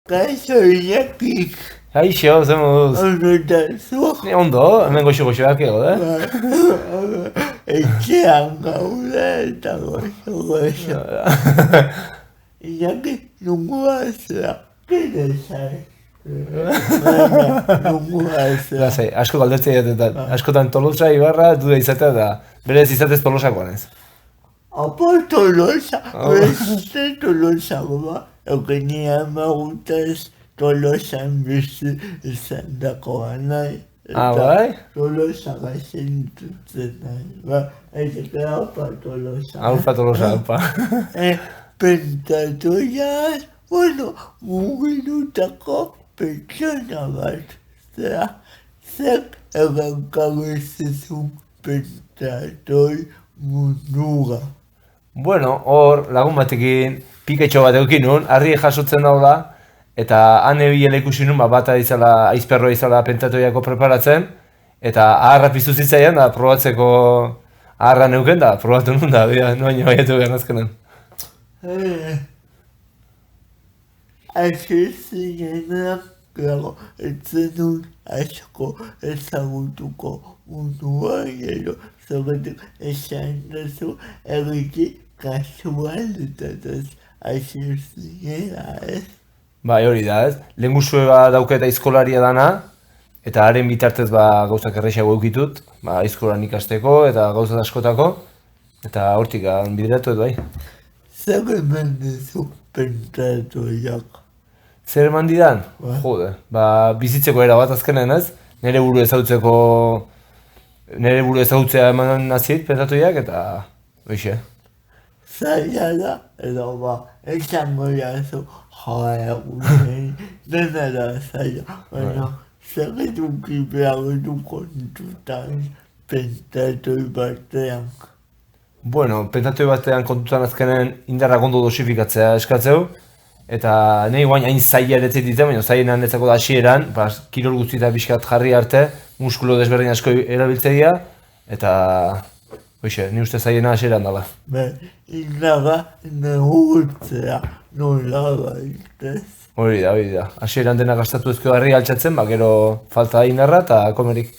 Kaixo Iñaki. Kaixo, zer moduz? Ondo eta zu? Ni ondo, hemen goxo-goxoak ego, Etxean gaude eta goxo. Iñaki, nungoa zera. Kide zai. Nungoa zera. Lasai, asko galdetzea jatetan. Askotan Tolosa, Ibarra, duda izatea da. Berez izatez Tolosakoan ez. Apo Tolosa, beste Tolosa goba. Eugenia magutaz Tolosan bizi izan dakoa nahi. Bai? Tolosa gazentutzen nahi. Ba, ezeke haupa Tolosa. Haupa Tolosa, haupa. Pentatu jaz, bueno, mugirutako pertsona bat. Zera, zek egankabezezun pentatoi mundura. Bueno, hor, lagun batekin piketxo bat eukin nun, harri jasotzen daula, eta han ebilela ikusi nun, bata izala, aizperroa izala pentatoiako preparatzen, eta aharra piztu zitzaian, da probatzeko aharra neuken, da probatu nun, da noaino baiatu behar azkenen. Hasi zinenak, gero, etzen nun asko ezagutuko mundua, gero, zogetik esan duzu, egiti kasualitatez hasi zinena, ez? Bai, hori da, ez? Lehengusue dauketa aizkolaria dana, eta haren bitartez gauzak errexago eukitut, aizkolan ikasteko eta gauza askotako, eta hortik bideratu edo bai. Zer eman duzu pentatoiak? Zer eman didan? Jode, bizitzeko era bat azkenen ez? Nere buru ezagutzea eman nazit pentatoiak eta hoxe. Zaila da, edo esango jazu, egunen, dena da zaila, baina zer eduki behar edu kontutan pentatoi batean. Bueno, pentatoi batean kontutan azkenen indarrak ondo dosifikatzea eskatzeu, eta nahi guain hain zaila eretzit ditzen, baina zailenan etzako da hasieran, kirol guztita pixkat jarri arte, muskulo desberdin asko erabiltzea, eta hoxe, ni uste zaiena hasieran dela. Indaga negutzea nola baitez. Hori da. Hasieran dena gastatu ezko harri altxatzen, gero falta da indarra eta komerik.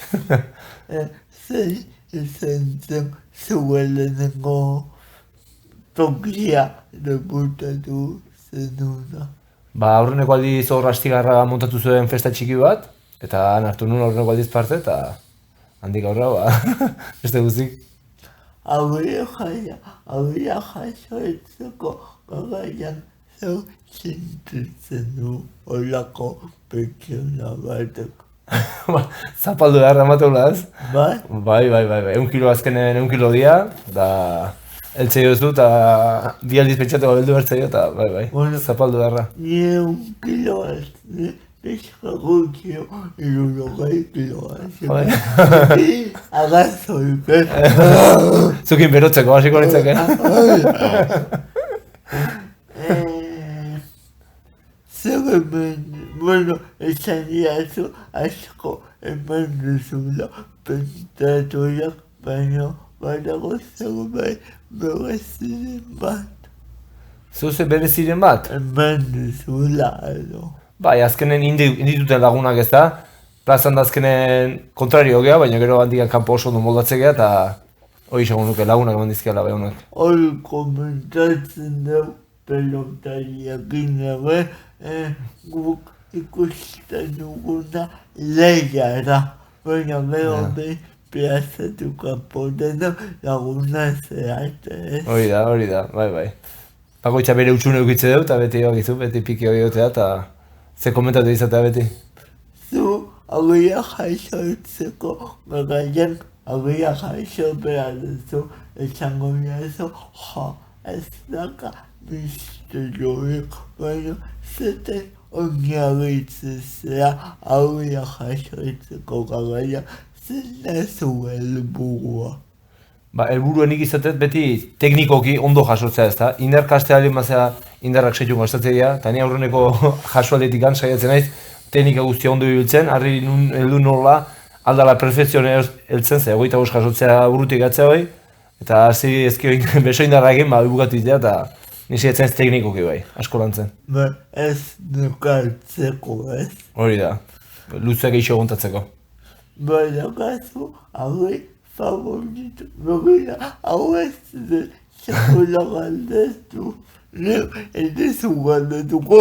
Zei izan zen zuelenengo tokia debutatu zenuna. Aurreneko aldiz hor Astigarra montatu zuen festa txiki bat, eta han hartu nuen aurreneko aldiz parte, eta handik aurra, beste guztik. Abria jaso etzeko garaian zeu sentitzen du olako pertsona batek. Zapaldu beharra emateula ez? Bai? Bai. 1 kilo azkenen 1 kilo dia, da eltzei duzu eta bi aldiz pentsatuko beldu bertzeio, eta bai, zapaldu beharra. Ni 1 kilo Pixkagutxio, 60 kiloa. Agazoi, Zukin berotzeko, hasiko nintzake. Zer hemen, bueno, esan diazu asko eman duzula pentatoiak, baina badago zerbait bereziren bat. Zuze bereziren bat? Eman duzula, edo. Bai, azkenen indituten lagunak ez da, plazan da azkenen kontrario gea, baina gero handikan kanpo oso ondo moldatze gea, eta hori esango nuke lagunak eman dizkiala bai honak. Hori komentatzen dugu pelotariakin ere, guk ikusten duguna lehia da, baina gero behin plazatuko apodena laguna zeate, ez? Hori da, bai. Bakoitza bere utxune eukitze dut, eta beti egizu, beti piki hori gotea, eta ze komentatu izatea beti? Zu, agia jaixo etzeko, garaian agia jaixo behar duzu, esango bihazu, ez daka misterioik, baina zeten oinarritzea agia jaixo etzeko garaian, zena zu helburua. Helburuenik izatet beti teknikoki ondo jasotzea ez da. Indar kastea alin bazea indarrak seitun gastatzea, eta ni aurreneko jasoaldetik saiatzen naiz, teknika guztia ondo ibiltzen, harri heldu nola, aldala perfekzionea heltzen ze, 25 jasotzea burutik gatzea hoi, eta hasi ezkio beso indarra egin, bukatu itea, eta Ni saiatzen ez teknikoki bai, asko lan zen. Ba, ez nukartzeko, ez? Hori da, luzeak eixo gontatzeko. Badakazu, hauek favoritu, begira, hau ez sekula galdetu. Ez dezu galdetuko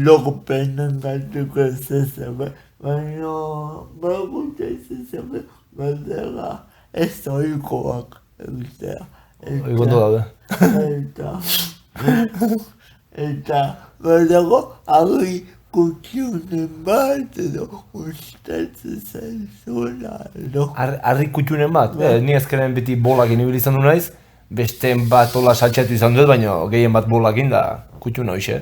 lorpenan galduko zezebe, baina bakuta zezebe galdera ez oikoak egitea. Oikondo daude. Eta badago, hauek kutxunen bat edo ustatzen zaizula edo. Harri kutxunen bat, ni ezkeren beti bolakin ibili izan du naiz, besteen bat hola saltxatu izan dut, baina gehien bat bolakin da kutxuna hoxe.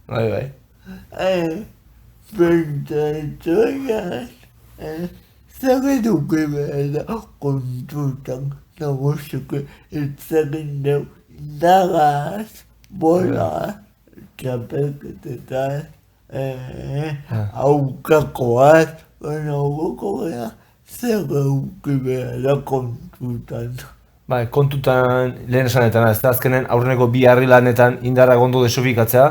Bai. Pentsatzaiaz, zagetuke behar kontutan nagozuke etzagin deu dagaz, bolaz, txapelketetan, aukakoaz, baina goko gara zagetuke behar kontutan. Bai, kontutan lehen esanetan, ez da azkenen aurreneko bi harri lanetan indarra gondo desofikatzea,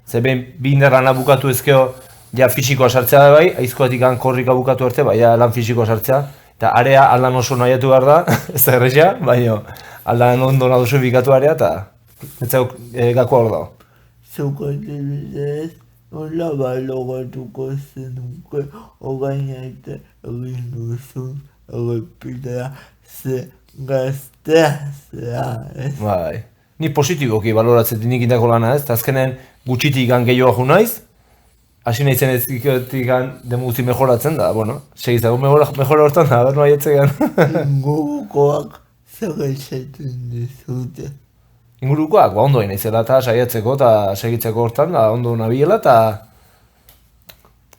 ze behin bi indarra bukatu ezkeo ja fisikoa sartzea da bai, aizkoatik korrika bukatu arte, bai, ja lan fisikoa sartzea, eta area aldan oso nahiatu behar da, ez da errexea, baina aldan ondo desofikatu area, eta netzak gakoa hor dago. Zuko adibidez, nola balogatuko zenuke orain arte egin duzun errepidea ze gaztea zea, ez? Bai, ni positiboki baloratzen nik indako lana, ez? Azkenen gutxitik gehiago jo naiz, hasi nahizen ez ikotik demugutzi mejoratzen da, bueno, segizago mejora hortan da, ber noa jetzegan. Ingurukoak zer esaten dizute. Ingurukoak, ba, ondo naizela eta saiatzeko eta segitzeko hortan, da, ondo nabiela eta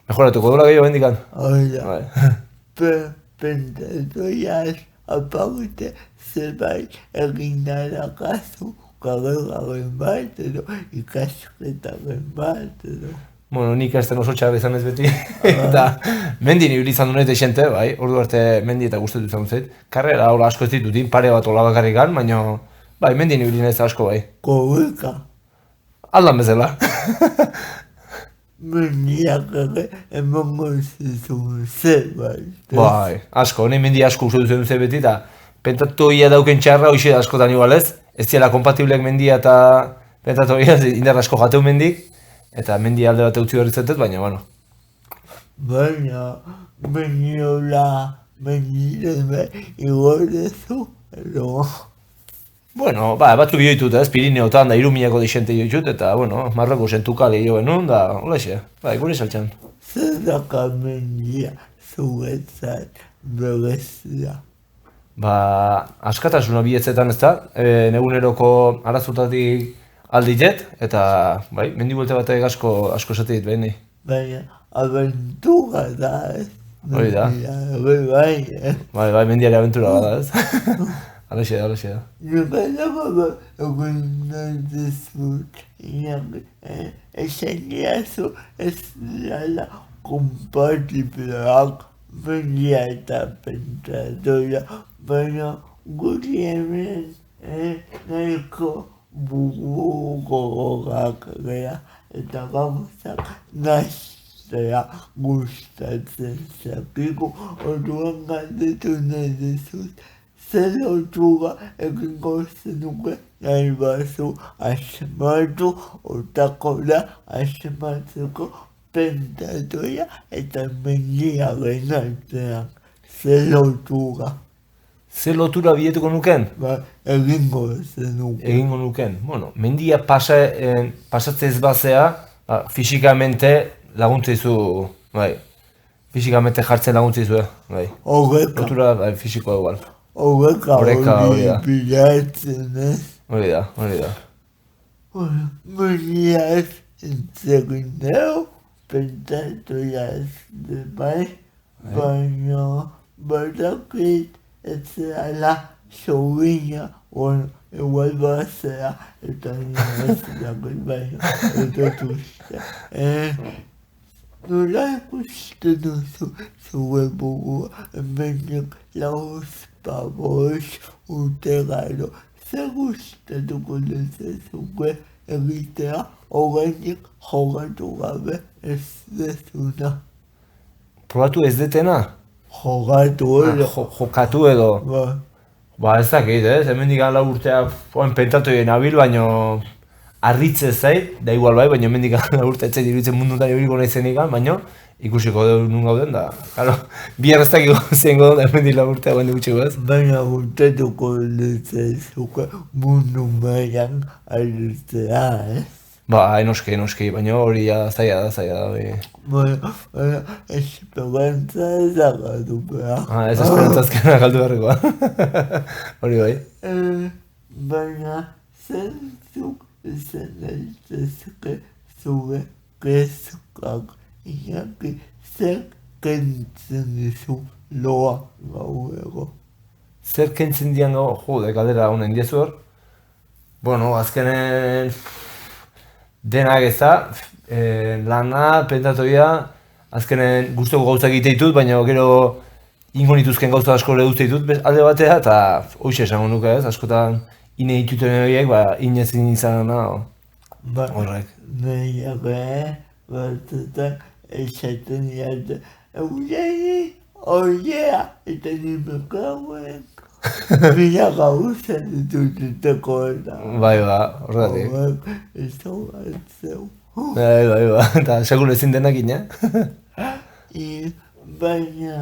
mejoratuko dola gehiago bendikan. Hala, pentatoiaz aparte zerbait egin darakazu garen bat edo ikasketaren bat edo. Bueno, nik ikasten oso txarra izan ez beti, eta mendin ibili izan dunet esente, bai, ordu arte mendi eta gustatu izan dut. Karrera hola asko ez ditutin, pare bat hola bakarrikan, baina bai, mendin ibili naiz asko bai. Korrika. Aldan bezala. Mendiak ere emango zizun zerbait. Bai, asko, nahi mendi asko uste duzen dut beti, eta pentatoia dauken txarra hoxe askotan igual ez, ez ziela kompatibleak mendia eta pentatoia indar asko jateu mendik, eta mendi alde bat eutzi horretzetet, baina, bueno. Baina, mendiola, mendideme igorezu, edo. Bueno, ba, batzu bio ditut, ez, Pirineotan da 3.000ko dixente ditut, eta, bueno, Marroko sentukale jo benun, da, hola bai, gure saltxan. Zer daka mendia zuretzat berezia? Ba, askatasuna bihetzetan ez da, neguneroko arazutatik alditet, eta, bai, mendi buelte batek asko esate dit behin. Baina, abentura da, ez? Hori da. Bai, Bai, mendiare abentura bada, ez? Halaxe da. Nukalago egun dizut, esan diazu ez dela kompatibleak mendia eta pentatoia, baina guri hemen nahiko bugogogak gara eta gauzak nahiztea gustatzen zakigu, orduan galdetu nahi dizut. Zer lotura egingo zenuke nahi bazu asmatu, otakola asmatzeko pentatoia eta mendiaren artean. Zer lotura. Zer lotura biletuko nuken? Ba, egingo zenuke. Egingo nuken. Bueno, mendia pasatzez ez bazea, fisikamente laguntzeizu, bai. Fisikamente jartzen laguntzeizu, bai. Horreka. Lotura, bai, fisikoa igual. Horreka hori bilatzen, ez? Hori da. Mendiaz entzegin deu, pentatoia ez bai, baina badakit ez zela sobrina, igual bazea, eta nire ez dakit baina, ez dut uste. Nola ikusten duzu zure burua, hemenik lauz pabos urte gero zer gustatuko dezazuke egitea oraindik jogatu gabe ez dezuna. Probatu ez detena? Jogatu edo. Jokatu edo. Ba, Ba ez dakit, ez? Hemendik hala urtea, pentatu nabil, baino harritzen zait, da igual bai, baina hemendik hala urte ez zait iruditzen mundutan ibiliko naizenik, baino ikusiko dugu nun gauden da. Claro, bihar ez dakiko zein gauden hemendik hala urtea guen dugutxiko ez. baina gustatuko dezazuke mundu mailan aritzea, ez? Ba, enoski, baina hori zaila da. Baina, esperantza ezagatu behar. Ez esperantza azkena galdu beharrekoa. Hori bai. Baina, zentzuk izan daitezke zure kezkak, Iñaki, zer kentzen dizu loa gauero. Zer kentzen dian gau, galdera honen diezu hor. Bueno, azkenen denak ez da, lana, pentatoia, azkenen guztoko gauzak egite ditut, baina gero ingo nituzken gauza asko ere duzte ditut alde batea, eta hoxe esango nuke ez, askotan ine dituten horiek, inezin izan horrek. Nahiago, batzutan esaten jate, Eugeni, oiea, eta nimeko hauek. Bila gauza dituteko eta. Bai, horregatik. Ez hogatzeu. Bai, eta segur ezin denak ina. Baina,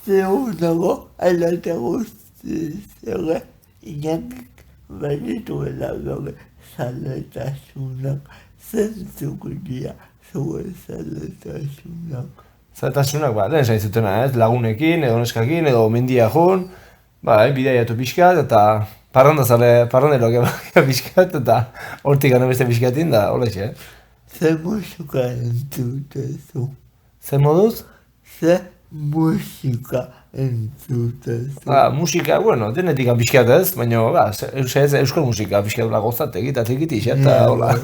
zeu dago aldate guztiz ere, Iñakik badituela bere zaletasunak, zentzuk dira zure zaletasunak. Zaletasunak, lehen zain zutena ez, lagunekin, edo neskakin, edo mendia joan, bidaiatu pixkat, eta parranderoak pixkat, eta hortik gana beste pixkatin, da hola Zer musika entzutezu? Zer moduz? Zer musika entzutezu? Musika, denetik pixkat ez, baina euskal musika pixkat gozatek, eta eta hola.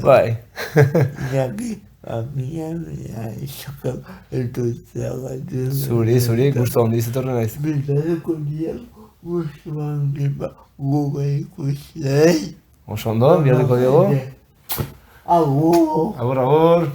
Bai. Iñaki, amia iskak entutzea gatu. Zuri, gustu handi zetorren naiz. Bilareko diak gustuan giba gure ikuslei. Oso ondo, biharreko diogo. Agur. Agur.